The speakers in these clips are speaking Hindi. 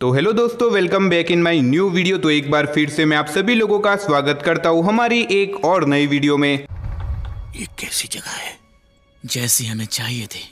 तो हेलो दोस्तों, welcome back in my new video. तो एक बार फिर से मैं आप सभी लोगों का स्वागत करता हूं हमारी एक और नई वीडियो में। ये कैसी जगह है, जैसी हमें चाहिए थी।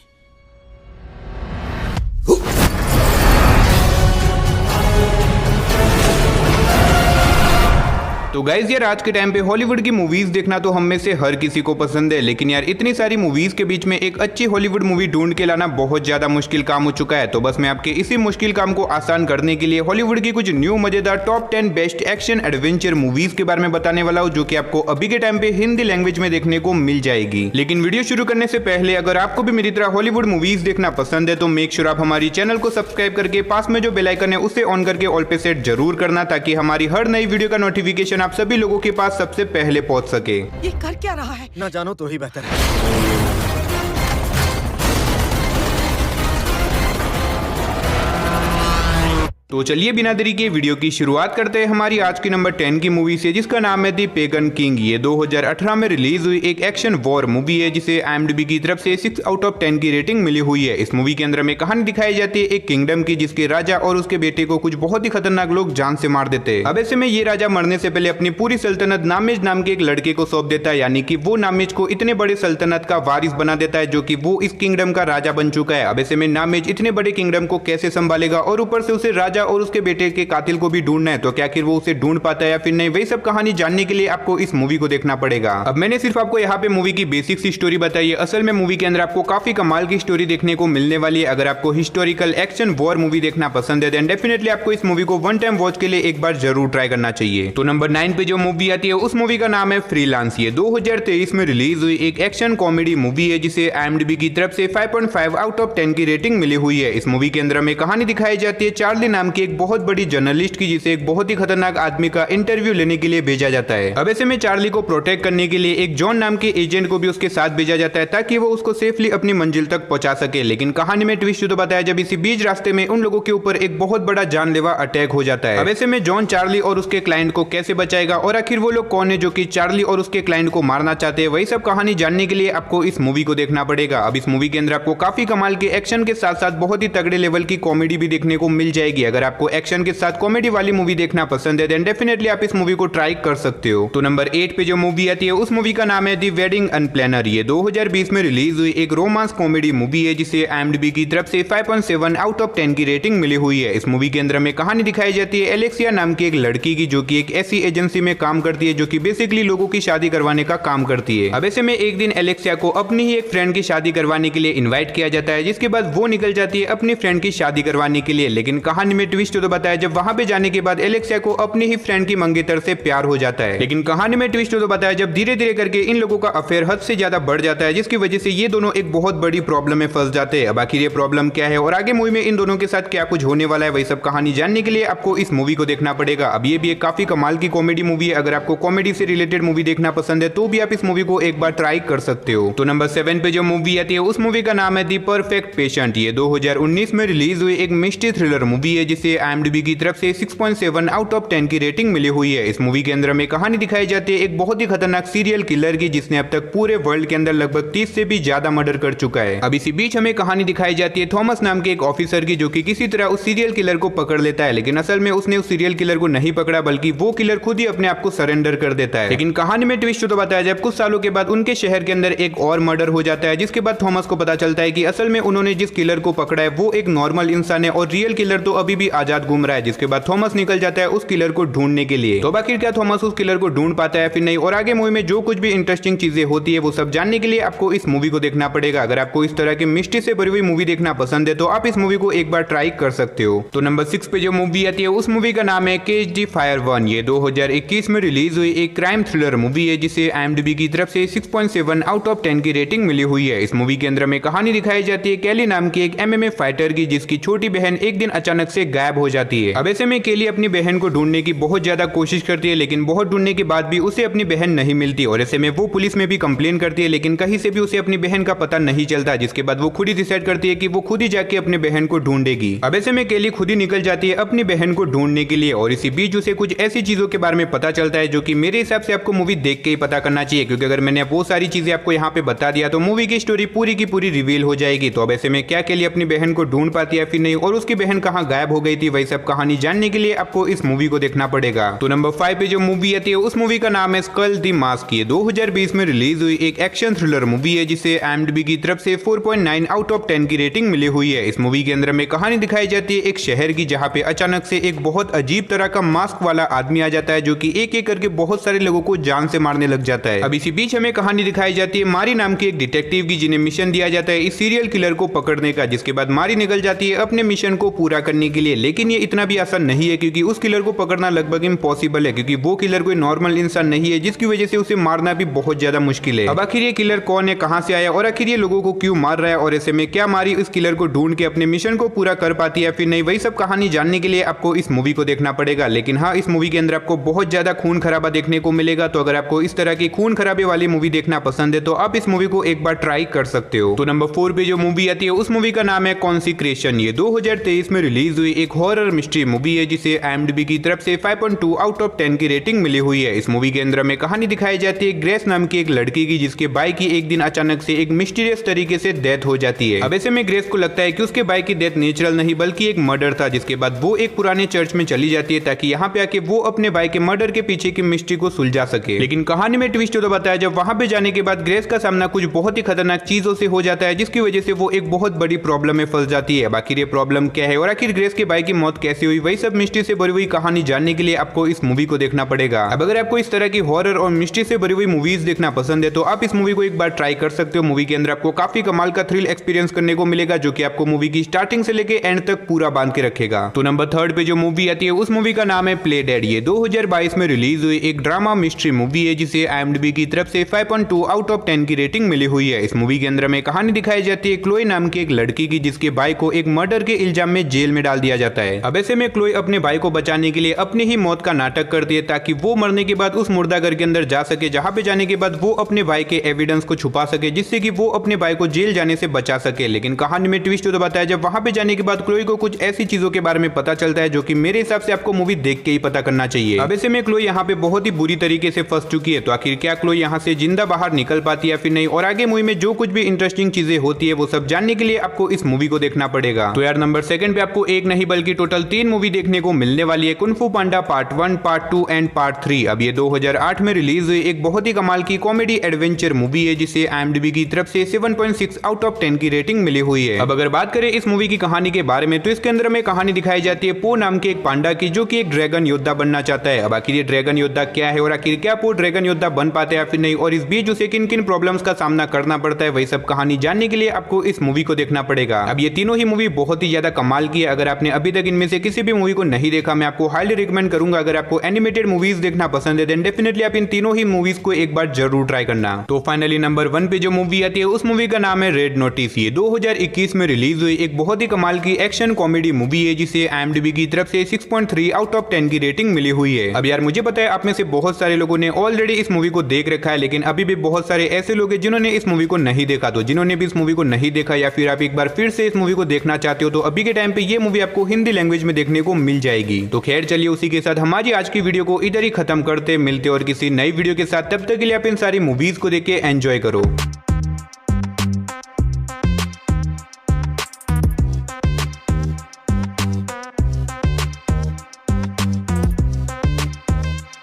तो गाइज यार, आज के टाइम पे हॉलीवुड की मूवीज देखना तो हम में से हर किसी को पसंद है, लेकिन यार इतनी सारी मूवीज के बीच में एक अच्छी हॉलीवुड मूवी ढूंढ के लाना बहुत ज्यादा मुश्किल काम हो चुका है। तो बस मैं आपके इसी मुश्किल काम को आसान करने के लिए हॉलीवुड की कुछ न्यू मजेदार top 10 best action adventure movies के बारे में बताने वाला हूँ, जो कि आपको अभी के टाइम पे हिंदी लैंग्वेज में देखने को मिल जाएगी। लेकिन वीडियो शुरू करने से पहले अगर आपको भी मेरी तरह हॉलीवुड मूवीज देखना पसंद है तो मेक श्योर आप हमारी चैनल को सब्सक्राइब करके पास में जो बेल आइकन है उसे ऑन करके ऑल पे सेट जरूर करना, ताकि हमारी हर नई वीडियो का नोटिफिकेशन आप सभी लोगों के पास सबसे पहले पहुंच सके। ये कर क्या रहा है? ना जानो तो ही बेहतर है। तो चलिए बिना देरी के वीडियो की शुरुआत करते हैं हमारी आज की नंबर 10 की मूवी से, जिसका नाम है दी पेगन किंग। ये 2018 में रिलीज हुई एक एक्शन वॉर मूवी है, जिसे IMDb की तरफ से 6 आउट ऑफ 10 की रेटिंग मिली हुई है। इस मूवी के अंदर में कहानी दिखाई जाती है एक किंगडम की, जिसके राजा और उसके बेटे को कुछ बहुत ही खतरनाक लोग जान से मार देते हैं। अब ऐसे में ये राजा मरने से पहले अपनी पूरी सल्तनत नामेज नाम के एक लड़के को सौंप देता है, यानी कि वो नामेज को इतने बड़े सल्तनत का वारिस बना देता है, जो कि वो इस किंगडम का राजा बन चुका है। अब ऐसे में नामेज इतने बड़े किंगडम को कैसे संभालेगा, और ऊपर से उसे राजा और उसके बेटे के कातिल को भी ढूंढना है। तो क्या आखिर वो उसे ढूंढ पाता है या फिर नहीं, वही सब कहानी जानने के लिए आपको इस मूवी को देखना पड़ेगा। अब मैंने सिर्फ आपको यहाँ पे मूवी की बेसिक सी स्टोरी बताई है। असल में मूवी के अंदर आपको काफी कमाल की स्टोरी देखने को मिलने वाली है। अगर आपको हिस्टोरिकल एक्शन वॉर मूवी देखना पसंद है देन डेफिनेटली आपको इस मूवी को वन टाइम वॉच के लिए एक बार जरूर ट्राई करना चाहिए। तो नंबर 9 पे जो मूवी आती है उस मूवी का नाम है फ्रीलांस। ये 2023 में रिलीज हुई एक एक्शन कॉमेडी मूवी है, जिसे IMDb की तरफ से 5.5 आउट ऑफ 10 की रेटिंग मिली हुई है। इस मूवी के अंदर में कहानी दिखाई जाती है चार्ली नाम की एक बहुत बड़ी जर्नलिस्ट की, जिसे एक बहुत ही खतरनाक आदमी का इंटरव्यू लेने के लिए भेजा जाता है। अब ऐसे में चार्ली को प्रोटेक्ट करने के लिए एक जॉन नाम के एजेंट को भी उसके साथ भेजा जाता है, ताकि वो उसको सेफली अपनी मंजिल तक पहुंचा सके। लेकिन कहानी में ट्विस्ट तो बताया जब इसी बीच रास्ते में उन लोगों के ऊपर एक बहुत बड़ा जानलेवा अटैक हो जाता है। अब ऐसे में जॉन चार्ली और उसके क्लाइंट को कैसे बचाएगा, और आखिर वो लोग कौन है जो कि चार्ली और उसके क्लाइंट को मारना चाहते हैं, वही सब कहानी जानने के लिए आपको इस मूवी को देखना पड़ेगा। अब इस मूवी के अंदर आपको काफी कमाल के एक्शन के साथ साथ बहुत ही तगड़े लेवल की कॉमेडी भी देखने को मिल जाएगी। अगर आपको एक्शन के साथ कॉमेडी वाली मूवी देखना पसंद है देन डेफिनेटली आप इस मूवी को ट्राई कर सकते हो। तो नंबर 8 पे जो मूवी आती है उस मूवी का नाम है दी वेडिंग अनप्लानर। ये 2020 में रिलीज हुई एक रोमांस कॉमेडी मूवी है, जिसे IMDb की तरफ से 5.7 आउट ऑफ 10 की रेटिंग मिली हुई है। इस मूवी के अंदर में कहानी दिखाई जाती है एलेक्सिया नाम की एक लड़की की, जो कि एक ऐसी एजेंसी में काम करती है जो कि बेसिकली लोगों की शादी करवाने का काम करती है। अब ऐसे में एक दिन एलेक्सिया को अपनी ही एक फ्रेंड की शादी करवाने के लिए इन्वाइट किया जाता है, जिसके बाद वो निकल जाती है अपनी फ्रेंड की शादी करवाने के लिए। लेकिन कहानी में ट्विस्ट तो बताया जब वहां पे जाने के बाद एलेक्सिया को अपनी ही फ्रेंड की मंगेतर से प्यार हो जाता है। लेकिन कहानी में ट्विस्ट तो बताया जब धीरे धीरे करके इन लोगों का अफेयर हद से ज्यादा बढ़ जाता है, जिसकी वजह से ये दोनों एक बहुत बड़ी प्रॉब्लम में फंस जाते हैं। अब आखिर ये प्रॉब्लम क्या है और आगे मूवी में इन दोनों के साथ क्या कुछ होने वाला है, वही सब कहानी जानने के लिए आपको इस मूवी को देखना पड़ेगा। अब ये भी एक काफी कमाल की कॉमेडी मूवी है। अगर आपको कॉमेडी से रिलेटेड मूवी देखना पसंद है तो भी आप इस मूवी को एक बार ट्राई कर सकते हो। तो नंबर 7 पे जो मूवी आती है उस मूवी का नाम है दी परफेक्ट पेशेंट। ये 2019 में रिलीज हुई एक मिस्ट्री थ्रिलर मूवी है, जिसे IMDb की तरफ से 6.7 आउट ऑफ 10 की रेटिंग मिली हुई है। इस मूवी के अंदर में कहानी दिखाई जाती है एक बहुत ही खतरनाक सीरियल किलर की, जिसने अब तक पूरे वर्ल्ड के अंदर लगभग 30 से भी ज्यादा मर्डर कर चुका है। अब इसी बीच हमें कहानी दिखाई जाती है थॉमस नाम के एक ऑफिसर की, जो कि किसी तरह उस सीरियल किलर को पकड़ लेता है। लेकिन असल में उसने उस सीरियल किलर को नहीं पकड़ा, बल्कि वो किलर खुद ही अपने आप को सरेंडर कर देता है। लेकिन कहानी में ट्विस्ट तो बताया जब कुछ सालों के बाद उनके शहर के अंदर एक और मर्डर हो जाता है, जिसके बाद थॉमस को पता चलता है कि असल में उन्होंने जिस किलर को पकड़ा है वो एक नॉर्मल इंसान है और रियल किलर तो अभी भी आजाद घूम रहा है। जिसके बाद थॉमस निकल जाता है उस किलर को ढूंढने के लिए। तो आखिर क्या थॉमस उस किलर को ढूंढ पाता है फिर नहीं, और आगे मूवी में जो कुछ भी इंटरेस्टिंग चीजें होती है वो सब जानने के लिए आपको इस मूवी को देखना पड़ेगा। अगर आपको इस तरह की मिस्ट्री से भरी हुई मूवी देखना पसंद है तो आप इस मूवी को एक बार ट्राई कर सकते हो। तो नंबर 6 पे जो मूवी आती है उस मूवी का नाम है केज दी फायर 1। ये 2021 में रिलीज हुई एक क्राइम थ्रिलर मूवी है, जिसे IMDb की तरफ से 6.7 आउट ऑफ 10 की रेटिंग मिली हुई है। इस मूवी के अंदर में कहानी दिखाई जाती है केली नाम की एक MMA फाइटर की, जिसकी छोटी बहन एक दिन अचानक से गायब हो जाती है। अब ऐसे में केली अपनी बहन को ढूंढने की बहुत ज्यादा कोशिश करती है, लेकिन बहुत ढूंढने के बाद भी उसे अपनी बहन नहीं मिलती। और ऐसे में वो पुलिस में भी कंप्लेन करती है, लेकिन कहीं से भी उसे अपनी बहन का पता नहीं चलता। जिसके बाद वो खुद ही डिसाइड करती है कि वो खुद ही जाके अपनी बहन को ढूंढेगी। अब ऐसे में केली खुद ही निकल जाती है अपनी बहन को ढूंढने के लिए, और इसी बीच उसे कुछ ऐसी चीजों के बारे में पता चलता है जो कि मेरे हिसाब से आपको मूवी देख के ही पता करना चाहिए, क्योंकि अगर मैंने वो सारी चीजें आपको यहाँ पे बता दिया तो मूवी की स्टोरी पूरी की पूरी रिवील हो जाएगी। तो अब ऐसे में क्या केली अपनी बहन को ढूंढ पाती है फिर नहीं, और उसकी बहन कहाँ गायब हो गई थी, वही सब कहानी जानने के लिए आपको इस मूवी को देखना पड़ेगा। तो नंबर 5 पे जो मूवी आती है उस मूवी का नाम है स्कल द मास्क। ये 2020 में रिलीज हुई एक एक्शन थ्रिलर मूवी है जिसे IMDb की तरफ से 4.9 आउट ऑफ 10 की रेटिंग मिली हुई है। इस मूवी के अंदर में कहानी दिखाई जाती है एक शहर की, जहाँ पे अचानक से एक बहुत अजीब तरह का मास्क वाला आदमी आ जाता है जो कि एक एक करके बहुत सारे लोगों को जान से मारने लग जाता है। अब इसी बीच हमें कहानी दिखाई जाती है मारी नाम की एक डिटेक्टिव की, जिन्हें मिशन दिया जाता है इस सीरियल किलर को पकड़ने का, जिसके बाद मारी निकल जाती है अपने मिशन को पूरा करने के लिए। लेकिन ये इतना भी आसान नहीं है क्योंकि उस किलर को पकड़ना लगभग इम्पॉसिबल है, क्योंकि वो किलर कोई नॉर्मल इंसान नहीं है, जिसकी वजह से उसे मारना भी बहुत ज्यादा मुश्किल है। अब आखिर ये किलर कौन है, कहां से आया और आखिर ये लोगों को क्यों मार रहा है और ऐसे में क्या मारी इस किलर को ढूंढ के अपने मिशन को पूरा कर पाती है फिर नहीं, वही सब कहानी जानने के लिए आपको इस मूवी को देखना पड़ेगा। लेकिन हाँ, इस मूवी के अंदर आपको बहुत ज्यादा खून खराबा देखने को मिलेगा, तो अगर आपको इस तरह की खून खराबे वाली मूवी देखना पसंद है तो आप इस मूवी को एक बार ट्राई कर सकते हो। तो नंबर 4 पे जो मूवी आती है उस मूवी का नाम है कॉन्सिक्रेशन। ये 2023 में रिलीज हुई एक हॉरर मिस्ट्री मूवी है जिसे IMDb की तरफ से 5.2 आउट ऑफ 10 की रेटिंग मिली हुई है। इस मूवी के अंदर में कहानी दिखाई जाती है ग्रेस नाम की एक लड़की की, जिसके भाई की एक दिन अचानक से एक मिस्टीरियस तरीके से डेथ हो जाती है। अब ऐसे में ग्रेस को लगता है कि उसके भाई की डेथ नेचुरल नहीं बल्कि एक मर्डर था, जिसके बाद वो एक पुराने चर्च में चली जाती है ताकि यहाँ पे आके वो अपने भाई के मर्डर के पीछे की मिस्ट्री को सुलझा सके। लेकिन कहानी में ट्विस्ट तो बताया, जब वहां पे जाने के बाद ग्रेस का सामना कुछ बहुत ही खतरनाक चीजों से हो जाता है, जिसकी वजह से वो एक बहुत बड़ी प्रॉब्लम में फंस जाती है। बाकी ये प्रॉब्लम क्या है और आखिर ग्रेस के भाई की मौत कैसे हुई, वही सब मिस्ट्री से भरी हुई कहानी जानने के लिए आपको इस मूवी को देखना पड़ेगा। अब अगर आपको इस तरह की हॉरर और मिस्ट्री से भरी हुई मूवीज देखना पसंद है तो आप इस मूवी को एक बार ट्राई कर सकते हो। मूवी के अंदर आपको काफी कमाल का थ्रिल एक्सपीरियंस करने को मिलेगा, जो कि आपको मूवी की स्टार्टिंग से लेके एंड तक पूरा बांध के रखेगा। तो नंबर 3 पे जो मूवी आती है उस मूवी का नाम है प्ले डेड। ये 2022 में रिलीज हुई एक ड्रामा मिस्ट्री मूवी है जिसे IMDb की तरफ से 5.2 आउट ऑफ 10 की रेटिंग मिली हुई है। इस मूवी के अंदर में कहानी दिखाई जाती है क्लोई नाम की एक लड़की की, जिसके भाई को एक मर्डर के इल्जाम में जेल में डाल दिया जाता है। अब ऐसे में क्लोई अपने भाई को बचाने के लिए अपनी ही मौत का नाटक करती है ताकि वो मरने के बाद उस मुर्दाघर के अंदर जा सके, जहां पे जाने के बाद वो अपने भाई के एविडेंस को छुपा सके, जिससे कि वो अपने भाई को जेल जाने से बचा सके। लेकिन कहानी में ट्विस्ट तो बताया, जब वहां पे जाने के बाद क्लोई को कुछ ऐसी चीजों के बारे में पता चलता है जो कि मेरे हिसाब से आपको मूवी देख के ही पता करना चाहिए। अब ऐसे में क्लोई यहाँ पे बहुत ही बुरी तरीके से फंस चुकी है, तो आखिर क्या क्लोई यहाँ से जिंदा बाहर निकल पाती है या फिर नहीं, और आगे मूवी में जो कुछ भी इंटरेस्टिंग चीजें होती है वो सब जानने के लिए आपको इस मूवी को देखना पड़ेगा। तो यार नंबर 2 पे आपको एक नहीं बल्कि टोटल 3 मूवी देखने को मिलने वाली है, कुंग फू पांडा पार्ट 1, पार्ट 2 एंड पार्ट 3। अब ये 2008 में रिलीज हुई एक बहुत ही कमाल की कॉमेडी एडवेंचर मूवी है जिसे IMDb की तरफ से 7.6 आउट ऑफ 10 की रेटिंग मिली हुई है। अब अगर बात करें इस मूवी की कहानी के बारे में तो इसके अंदर में कहानी दिखाई जाती है पो नाम के एक पांडा की, जो कि एक ड्रैगन योद्धा बनना चाहता है। अब आखिर ये ड्रैगन योद्धा क्या है और आखिर क्या पो ड्रैगन योद्धा बन पाते हैं या फिर नहीं, और इस बीच उसे किन किन प्रॉब्लम्स का सामना करना पड़ता है, वही सब कहानी जानने के लिए आपको इस मूवी को देखना पड़ेगा। अब ये तीनों ही मूवी बहुत ही ज्यादा कमाल की है। अगर आपने अभी तक इनमें से किसी भी मूवी को नहीं देखा, मैं आपको हाईली रिकमेंड करूंगा। अगर आपको एनिमेटेड मूवीज देखना पसंद है देन डेफिनेटली आप इन तीनों ही मूवीज को एक बार जरूर ट्राई करना। तो फाइनली नंबर 1 पे जो मूवी आती है उस मूवी का नाम है रेड नोटिस। ये 2021 में रिलीज हुई एक बहुत ही कमाल की एक्शन कॉमेडी मूवी है जिसे IMDb की तरफ से 6.3 आउट ऑफ 10 की रेटिंग मिली हुई है। अब यार मुझे पता है आप में से बहुत सारे लोगों ने ऑलरेडी इस मूवी को देख रखा है, लेकिन अभी भी बहुत सारे ऐसे लोग हैं जिन्होंने इस मूवी को नहीं देखा। तो जिन्होंने भी इस मूवी को नहीं देखा या फिर आप एक बार फिर से इस मूवी को देखना चाहते हो तो अभी के टाइम पे ये मूवी आपको हिंदी लैंग्वेज में देखने को मिल जाएगी। तो खैर चलिए उसी के साथ हमारी आज की वीडियो को इधर ही खत्म करते मिलते और किसी नई वीडियो के साथ। तब तक के लिए आप इन सारी मूवीज को देख के एंजॉय करो।